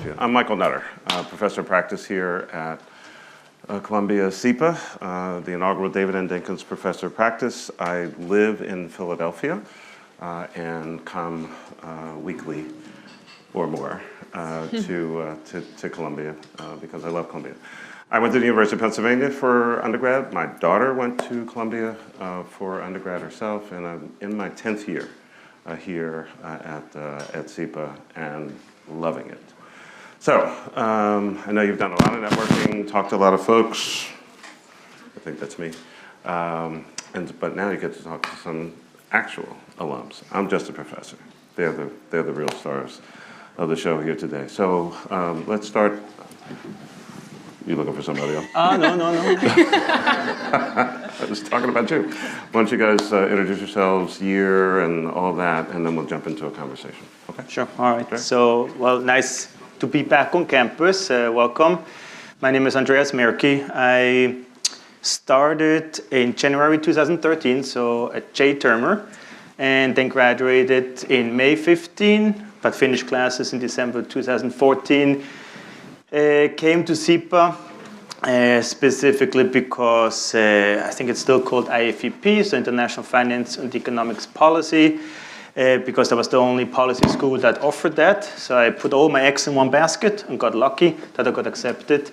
Philadelphia. I'm Michael Nutter, professor of practice here at Columbia SIPA, the inaugural David N. Dinkins Professor of Practice. I live in Philadelphia and come weekly or more to Columbia because I love Columbia. I went to the University of Pennsylvania for undergrad. My daughter went to Columbia for undergrad herself, and I'm in my 10th year here at SIPA and loving it. So, I know you've done a lot of networking, talked to a lot of folks. I think that's me. But now you get to talk to some actual alums. I'm just a professor. They're the real stars of the show here today. So let's start. You looking for somebody else? No. I was talking about you. Why don't you guys introduce yourselves, year, and all that, and then we'll jump into a conversation. Okay? Sure. All right. Okay. So, well, nice to be back on campus. Welcome. My name is Andreas Merki. I started in January 2013, so at J. Termer, and then graduated in May 15, but finished classes in December 2014. Came to SIPA specifically because I think it's still called IFEP, so International Finance and Economics Policy, because that was the only policy school that offered that. So I put all my eggs in one basket and got lucky that I got accepted.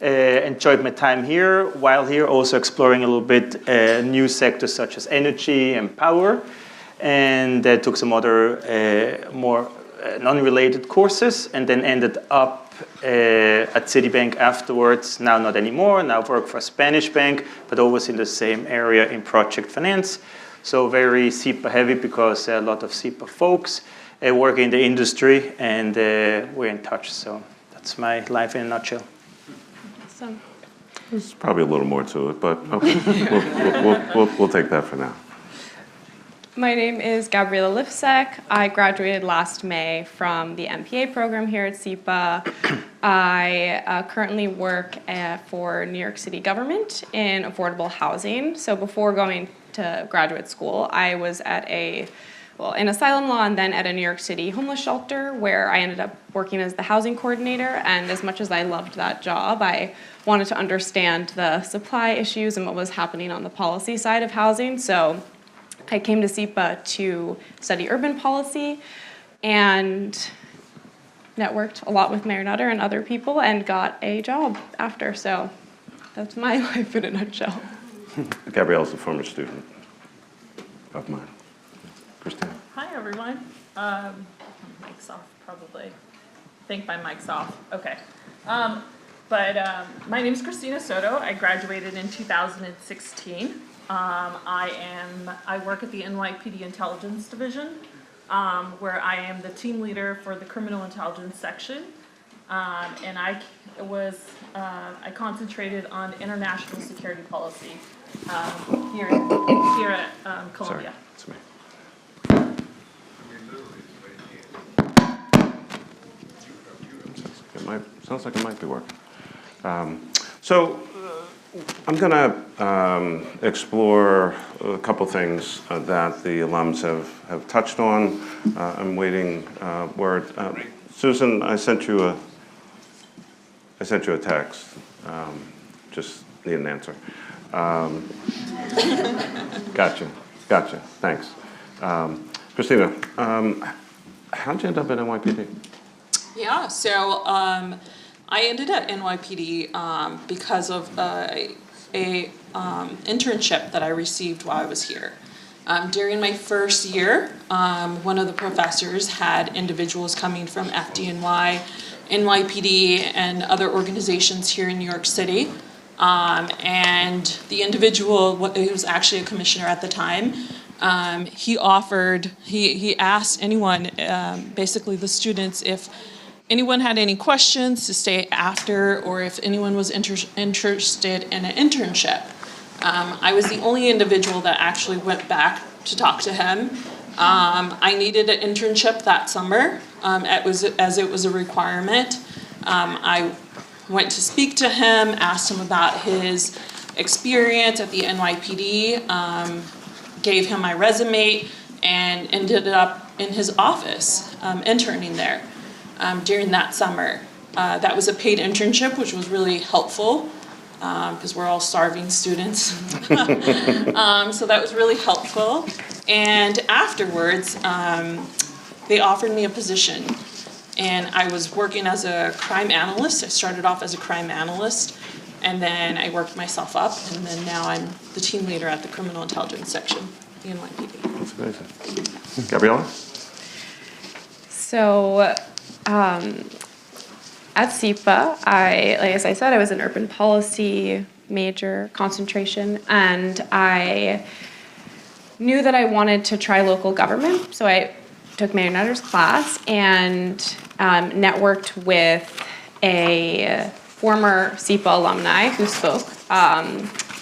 Enjoyed my time here, while here also exploring a little bit new sectors such as energy and power, and took some other more non-related courses, and then ended up at Citibank afterwards. Now not anymore, now work for a Spanish bank, but always in the same area in project finance. So very SIPA heavy because a lot of SIPA folks work in the industry, and we're in touch. So that's my life in a nutshell. Awesome. There's probably a little more to it, but okay. we'll take that for now. My name is Gabriela Lifsek. I graduated last May from the MPA program here at SIPA. I currently work for New York City government in affordable housing. So before going to graduate school, I was at in asylum law and then at a New York City homeless shelter where I ended up working as the housing coordinator. And as much as I loved that job, I wanted to understand the supply issues and what was happening on the policy side of housing. So I came to SIPA to study urban policy and networked a lot with Mayor Nutter and other people and got a job after. So that's my life in a nutshell. Gabrielle's a former student of mine. Christina. Hi, everyone. Mic's off, probably. I think my mic's off. Okay. My name is Christina Soto. I graduated in 2016. I work at the NYPD Intelligence Division, where I am the team leader for the Criminal Intelligence section, and I concentrated on international security policy here at Columbia. Sorry, it's me. Sounds like it might be working. I'm going to explore a couple things that the alums have touched on. I'm waiting word. Susan, I sent you a text. Just need an answer. Gotcha. Thanks. Christina, how'd you end up at NYPD? Yeah, so I ended at NYPD because of a internship that I received while I was here. During my first year, one of the professors had individuals coming from FDNY, NYPD, and other organizations here in New York City. And the individual, who was actually a commissioner at the time, he asked anyone, basically the students, if anyone had any questions to stay after, or if anyone was interested in an internship. I was the only individual that actually went back to talk to him. I needed an internship that summer, as it was a requirement. I went to speak to him, asked him about his experience at the NYPD, gave him my resume, and ended up in his office interning there. during that summer. That was a paid internship, which was really helpful because we're all starving students. So that was really helpful. And afterwards, they offered me a position. And I was working as a crime analyst. I started off as a crime analyst, and then I worked myself up, and then now I'm the team leader at the criminal intelligence section, the NYPD. That's amazing. Gabriella? So, at SIPA, as I said, I was an urban policy major concentration, and I knew that I wanted to try local government. So I took Mayor Nutter's class and networked with a former SIPA alumni who spoke,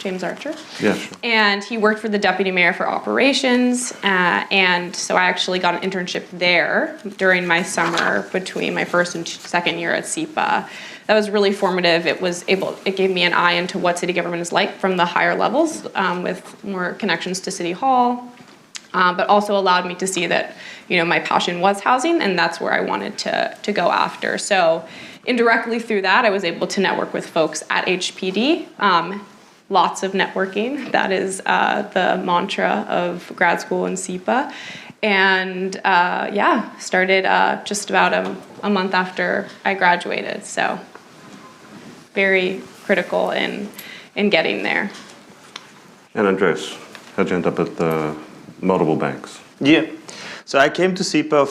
James Archer. Yeah, sure. And he worked for the deputy mayor for operations, and so I actually got an internship there during my summer between my first and second year at SIPA. That was really formative. It gave me an eye into what city government is like from the higher levels, with more connections to City Hall, but also allowed me to see that, my passion was housing, and that's where I wanted to go after. So indirectly through that, I was able to network with folks at HPD. Lots of networking. That is the mantra of grad school in SIPA. And started just about a month after I graduated. So very critical in getting there. And Andreas, how'd you end up at the multiple banks? Yeah. So I came to SIPA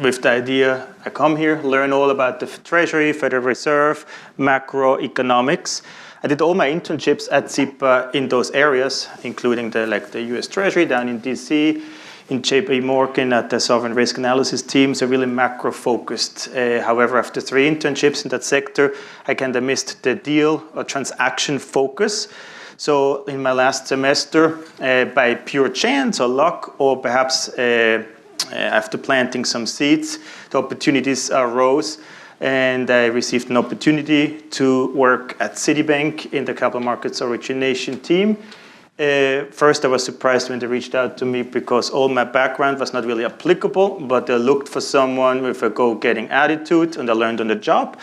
with the idea, I come here, learn all about the Treasury, Federal Reserve, macroeconomics. I did all my internships at SIPA in those areas, including the US Treasury down in DC, in JP Morgan at the Sovereign Risk Analysis team, so really macro-focused. However, after 3 internships in that sector, I kind of missed the deal or transaction focus. So in my last semester, by pure chance or luck, or perhaps after planting some seeds, the opportunities arose, and I received an opportunity to work at Citibank in the capital markets origination team. First, I was surprised when they reached out to me because all my background was not really applicable, but they looked for someone with a go-getting attitude, and I learned on the job.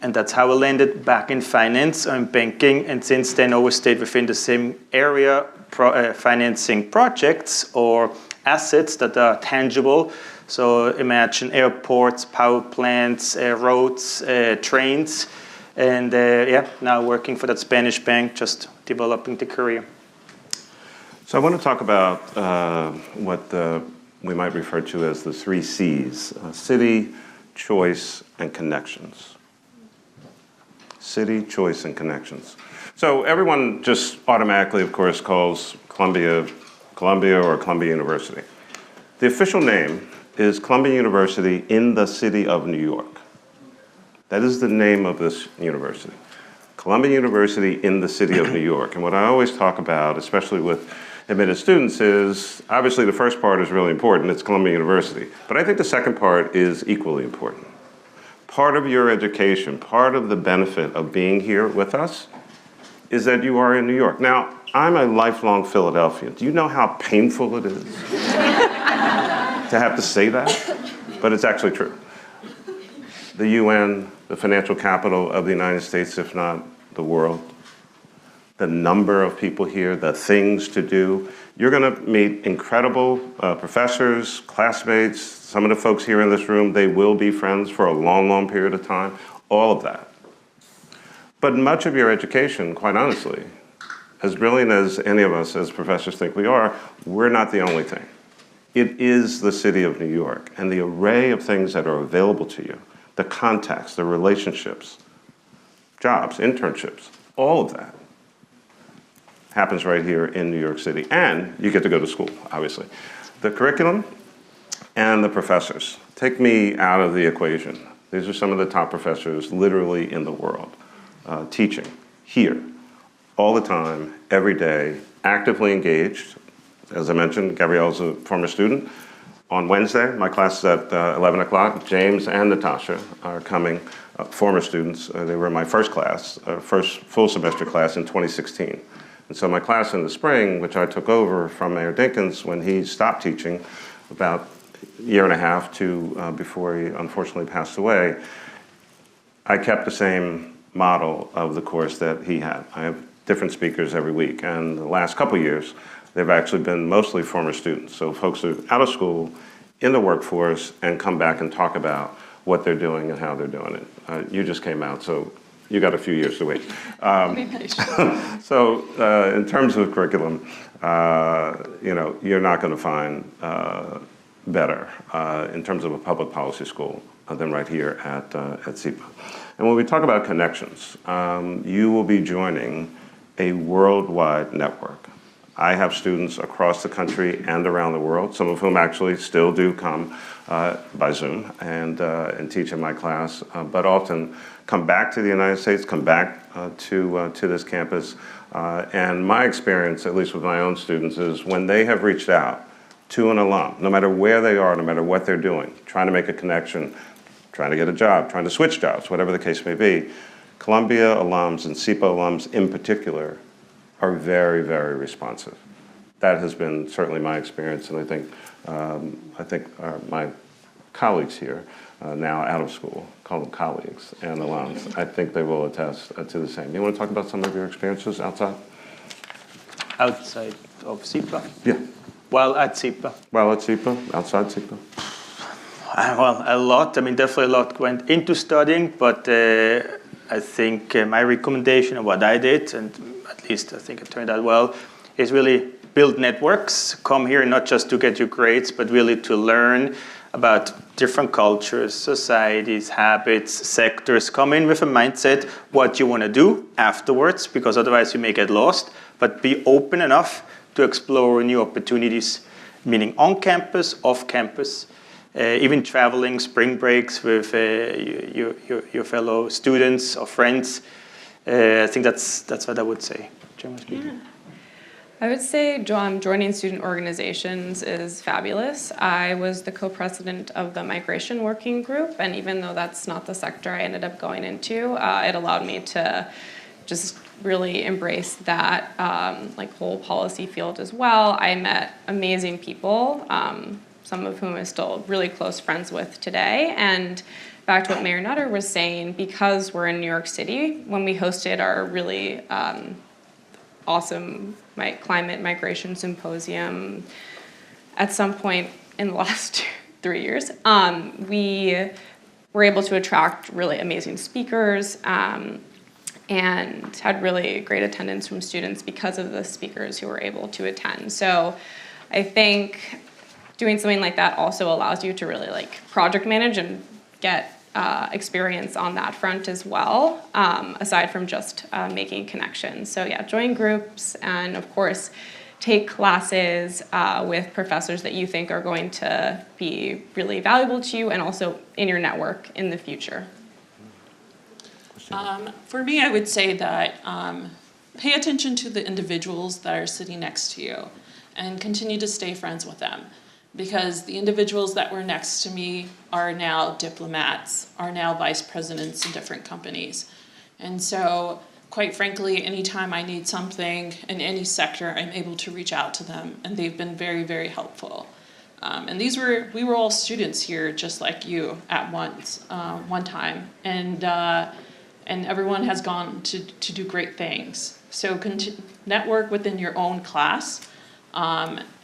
And that's how I landed back in finance and banking, and since then always stayed within the same area, financing projects or assets that are tangible. So imagine airports, power plants, roads, trains, and now working for that Spanish bank, just developing the career. So I want to talk about what we might refer to as the 3 C's, city, choice, and connections. City, choice, and connections. So everyone just automatically, of course, calls Columbia or Columbia University. The official name is Columbia University in the city of New York. That is the name of this university. Columbia University in the city of New York. And what I always talk about, especially with admitted students, is obviously the first part is really important. It's Columbia University. But I think the second part is equally important. Part of your education, part of the benefit of being here with us is that you are in New York. Now, I'm a lifelong Philadelphian. Do you know how painful it is to have to say that? But it's actually true. The UN, the financial capital of the United States, if not the world, the number of people here, the things to do. You're going to meet incredible professors, classmates, some of the folks here in this room, they will be friends for a long, long period of time, all of that. But much of your education, quite honestly, as brilliant as any of us as professors think we are, we're not the only thing. It is the city of New York, and the array of things that are available to you, the contacts, the relationships, jobs, internships, all of that happens right here in New York City. And you get to go to school, obviously. The curriculum and the professors. Take me out of the equation. These are some of the top professors literally in the world, teaching here all the time, every day, actively engaged. As I mentioned, Gabrielle's a former student. On Wednesday, my class is at 11 o'clock. James and Natasha are coming, former students. They were in my first class, first full semester class in 2016. And so my class in the spring, which I took over from Mayor Dinkins when he stopped teaching about year and a half to before he unfortunately passed away, I kept the same model of the course that he had. I have different speakers every week, and the last couple of years, they've actually been mostly former students. So folks who are out of school, in the workforce, and come back and talk about what they're doing and how they're doing it. You just came out, so you got a few years to wait. So in terms of curriculum, you're not going to find better in terms of a public policy school than right here at SIPA. And when we talk about connections, you will be joining a worldwide network. I have students across the country and around the world, some of whom actually still do come by Zoom and teach in my class, but often come back to the United States, come back to this campus. And my experience, at least with my own students, is when they have reached out to an alum, no matter where they are, no matter what they're doing, trying to make a connection, trying to get a job, trying to switch jobs, whatever the case may be, Columbia alums and SIPA alums in particular are very, very responsive. That has been certainly my experience, and I think my colleagues here, now out of school, call them colleagues and alums, I think they will attest to the same. You want to talk about some of your experiences outside? Outside of SIPA? Yeah. While at SIPA? While at SIPA, outside SIPA? Well, a lot. I mean, definitely a lot went into studying, but I think my recommendation of what I did, and at least I think it turned out well, is really build networks. Come here not just to get your grades, but really to learn about different cultures, societies, habits, sectors. Come in with a mindset what you want to do afterwards, because otherwise you may get lost, but be open enough to explore new opportunities, meaning on campus, off campus, even traveling, spring breaks with your fellow students or friends. I think that's what I would say, generally speaking. Yeah. I would say joining student organizations is fabulous. I was the co-president of the migration working group, and even though that's not the sector I ended up going into, it allowed me to just really embrace that whole policy field as well. I met amazing people, some of whom I'm still really close friends with today. And back to what Mayor Nutter was saying, because we're in New York City, when we hosted our really awesome climate migration symposium at some point in the last 3 years, we were able to attract really amazing speakers and had really great attendance from students because of the speakers who were able to attend. So I think doing something like that also allows you to really project manage and get experience on that front as well, aside from just making connections. So yeah, join groups and of course take classes with professors that you think are going to be really valuable to you and also in your network in the future. For me, I would say that pay attention to the individuals that are sitting next to you and continue to stay friends with them. Because the individuals that were next to me are now diplomats, are now vice presidents in different companies. And so, quite frankly, anytime I need something in any sector, I'm able to reach out to them, and they've been very, very helpful. And we were all students here, just like you, at one time, and everyone has gone to do great things. So network within your own class.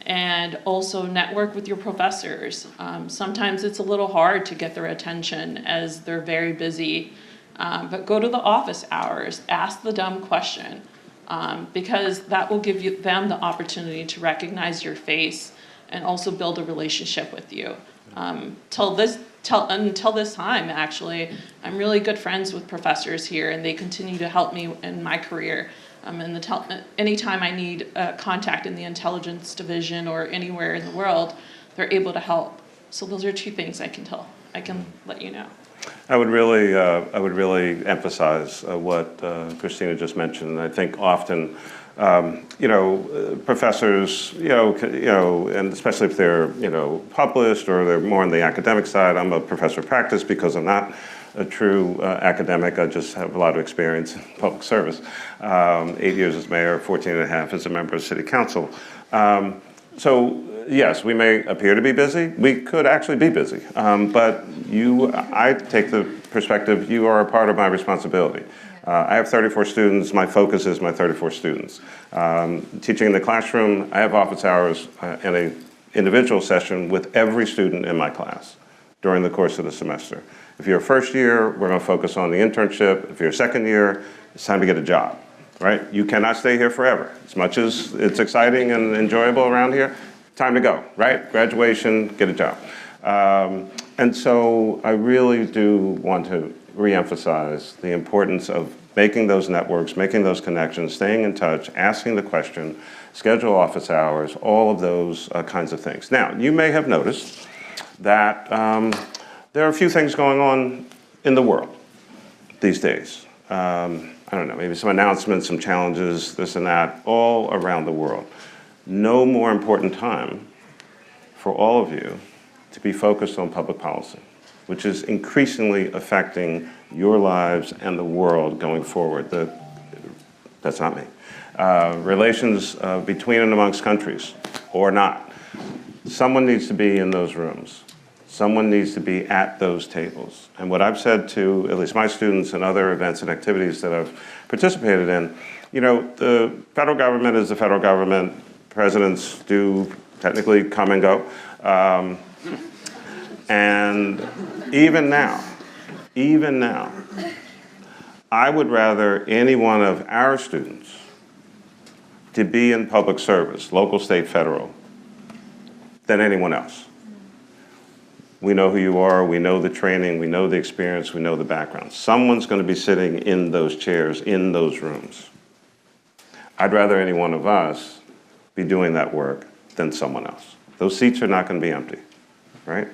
And also network with your professors. Sometimes it's a little hard to get their attention as they're very busy, but go to the office hours, ask the dumb question, because that will give them the opportunity to recognize your face and also build a relationship with you. Until this time, actually, I'm really good friends with professors here, and they continue to help me in my career. Anytime I need contact in the intelligence division or anywhere in the world, they're able to help. So those are two things I can let you know. I would really emphasize what Christina just mentioned. I think often, professors, and especially if they're, published or they're more on the academic side. I'm a professor of practice because I'm not a true academic. I just have a lot of experience in public service. 8 years as mayor, 14 and a half as a member of city council. So Yes, we may appear to be busy. We could actually be busy. But I take the perspective, you are a part of my responsibility. I have 34 students. My focus is my 34 students. Teaching in the classroom, I have office hours and an individual session with every student in my class during the course of the semester. If you're a first year, we're going to focus on the internship. If you're a second year, it's time to get a job, right? You cannot stay here forever. As much as it's exciting and enjoyable around here, time to go, right? Graduation, get a job. And so I really do want to reemphasize the importance of making those networks, making those connections, staying in touch, asking the question, schedule office hours, all of those kinds of things. Now, you may have noticed that there are a few things going on in the world these days. I don't know, maybe some announcements, some challenges, this and that, all around the world. No more important time for all of you to be focused on public policy, which is increasingly affecting your lives and the world going forward. That's not me. Relations between and amongst countries, or not. Someone needs to be in those rooms. Someone needs to be at those tables. And what I've said to at least my students and other events and activities that I've participated in, you know, the federal government is the federal government. Presidents do technically come and go. And even now, I would rather any one of our students to be in public service, local, state, federal, than anyone else. We know who you are, we know the training, we know the experience, we know the background. Someone's going to be sitting in those chairs, in those rooms. I'd rather any one of us be doing that work than someone else. Those seats are not going to be empty, right?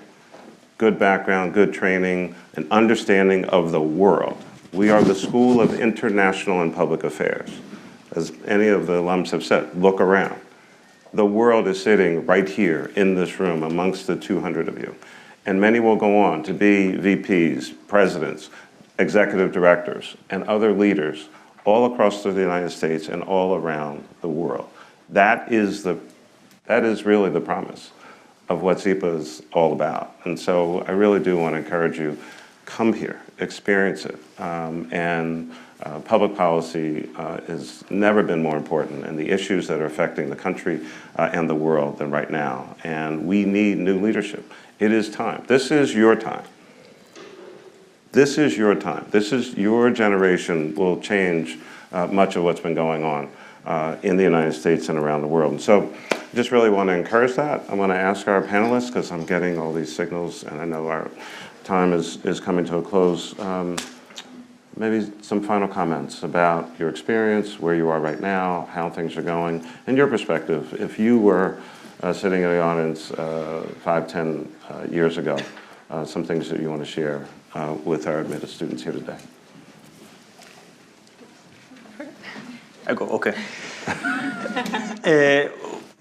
Good background, good training, an understanding of the world. We are the School of International and Public Affairs. As any of the alums have said, look around. The world is sitting right here in this room amongst the 200 of you. And many will go on to be VPs, presidents, executive directors, and other leaders all across the United States and all around the world. That is really the promise of what SIPA is all about. And so I really do want to encourage you, come here, experience it. Public policy has never been more important, and the issues that are affecting the country and the world than right now. And we need new leadership. It is time. This is your time. This is your time. This is your generation will change much of what's been going on in the United States and around the world. And so I just really want to encourage that. I want to ask our panelists, because I'm getting all these signals, and I know our time is coming to a close. Maybe some final comments about your experience, where you are right now, how things are going, and your perspective. If you were sitting in the audience 5, 10 years ago, some things that you want to share with our admitted students here today. I go, okay.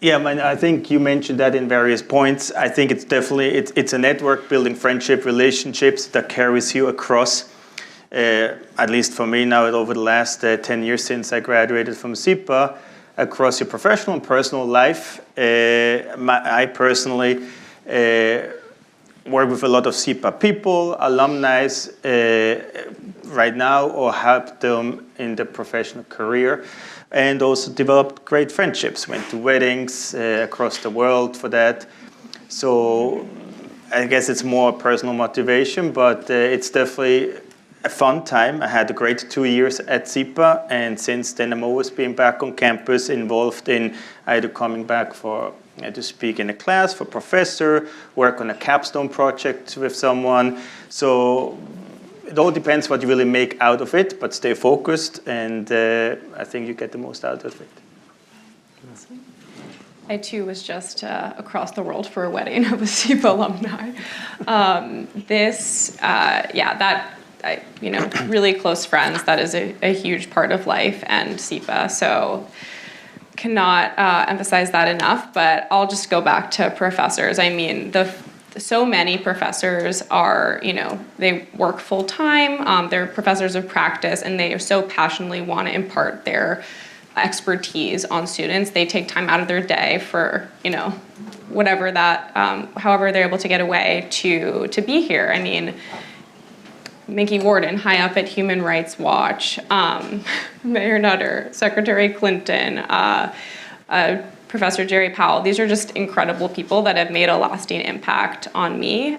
Yeah, I think you mentioned that in various points. I think it's definitely, it's a network building friendship, relationships that carries you across. At least for me now, over the last 10 years since I graduated from SIPA, across your professional and personal life. I personally work with a lot of SIPA people, alumni right now, or help them in their professional career, and also developed great friendships, went to weddings across the world for that. So I guess it's more personal motivation, but it's definitely a fun time. I had a great 2 years at SIPA, and since then I'm always been back on campus, involved in either coming back for to speak in a class, for professor, work on a capstone project with someone. So it all depends what you really make out of it, but stay focused, and I think you get the most out of it. I too was just across the world for a wedding of a SIPA alumni. Really close friends, that is a huge part of life and SIPA, so cannot emphasize that enough. But I'll just go back to professors. I mean, so many professors are, they work full time, they're professors of practice, and they so passionately want to impart their expertise on students. They take time out of their day for, whatever that, however they're able to get away to be here. I mean, Mickey Warden, high up at Human Rights Watch, Mayor Nutter, Secretary Clinton, Professor Jerry Powell. These are just incredible people that have made a lasting impact on me.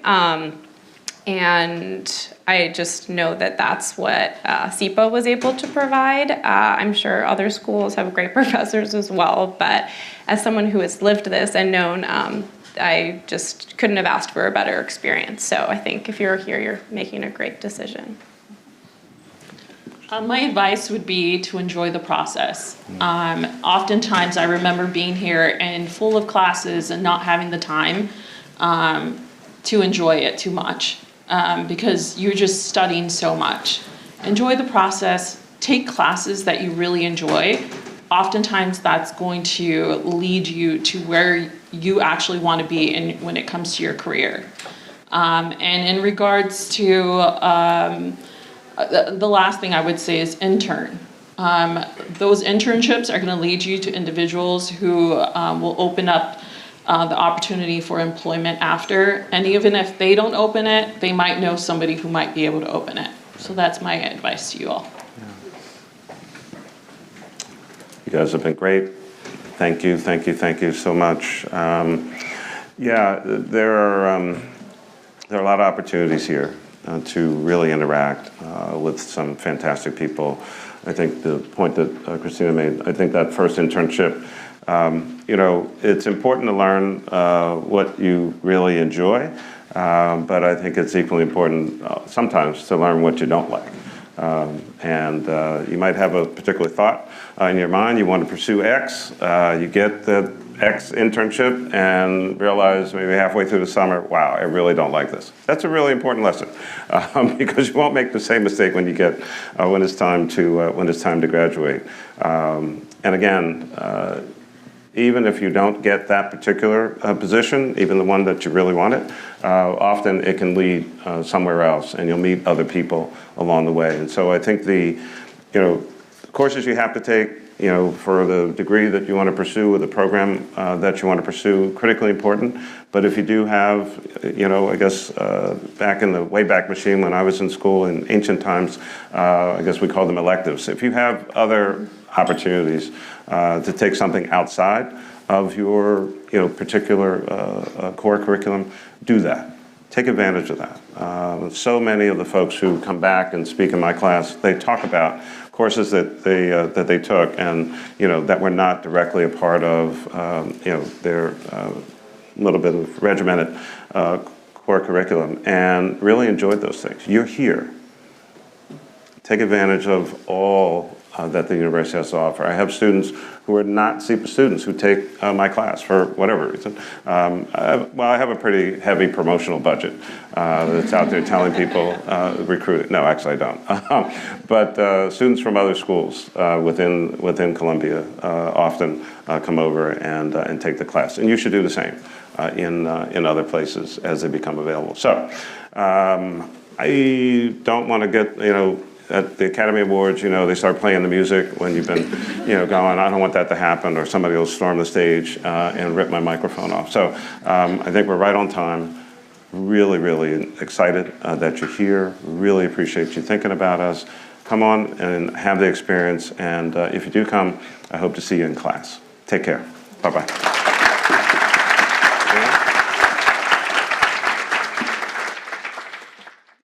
And I just know that that's what SEPA was able to provide. I'm sure other schools have great professors as well, but as someone who has lived this and known, I just couldn't have asked for a better experience. So I think if you're here, you're making a great decision. My advice would be to enjoy the process. Oftentimes I remember being here and full of classes and not having the time to enjoy it too much because you're just studying so much. Enjoy the process, take classes that you really enjoy. Oftentimes that's going to lead you to where you actually want to be when it comes to your career. And in regards to the last thing I would say is intern. Those internships are going to lead you to individuals who will open up the opportunity for employment after. And even if they don't open it, they might know somebody who might be able to open it. So that's my advice to you all. You guys have been great. Thank you so much. Yeah, there are a lot of opportunities here to really interact with some fantastic people. I think the point that Christina made, I think that first internship, you know, it's important to learn what you really enjoy, but I think it's equally important sometimes to learn what you don't like. And you might have a particular thought in your mind, you want to pursue X, you get the X internship and realize maybe halfway through the summer, wow, I really don't like this. That's a really important lesson because you won't make the same mistake when you get when it's time to graduate. And again, even if you don't get that particular position, even the one that you really wanted, often it can lead somewhere else, and you'll meet other people along the way. And so I think the courses you have to take, for the degree that you want to pursue or the program that you want to pursue, critically important. But if you do have, I guess back in the Wayback Machine when I was in school in ancient times, I guess we call them electives. If you have other opportunities to take something outside of your, particular core curriculum, do that. Take advantage of that. So many of the folks who come back and speak in my class, they talk about courses that they took and that were not directly a part of their little bit of regimented core curriculum, and really enjoyed those things. You're here. Take advantage of all that the university has to offer. I have students who are not SEPA students who take my class for whatever reason. I have a pretty heavy promotional budget that's out there telling people, recruit it. No, actually I don't. But students from other schools within Columbia often come over and take the class. And you should do the same in other places as they become available. So I don't want to get, at the Academy Awards, they start playing the music when you've been, going, I don't want that to happen, or somebody will storm the stage and rip my microphone off. So I think we're right on time. Really, really excited that you're here. Really appreciate you thinking about us. Come on and have the experience. And if you do come, I hope to see you in class. Take care. Bye-bye.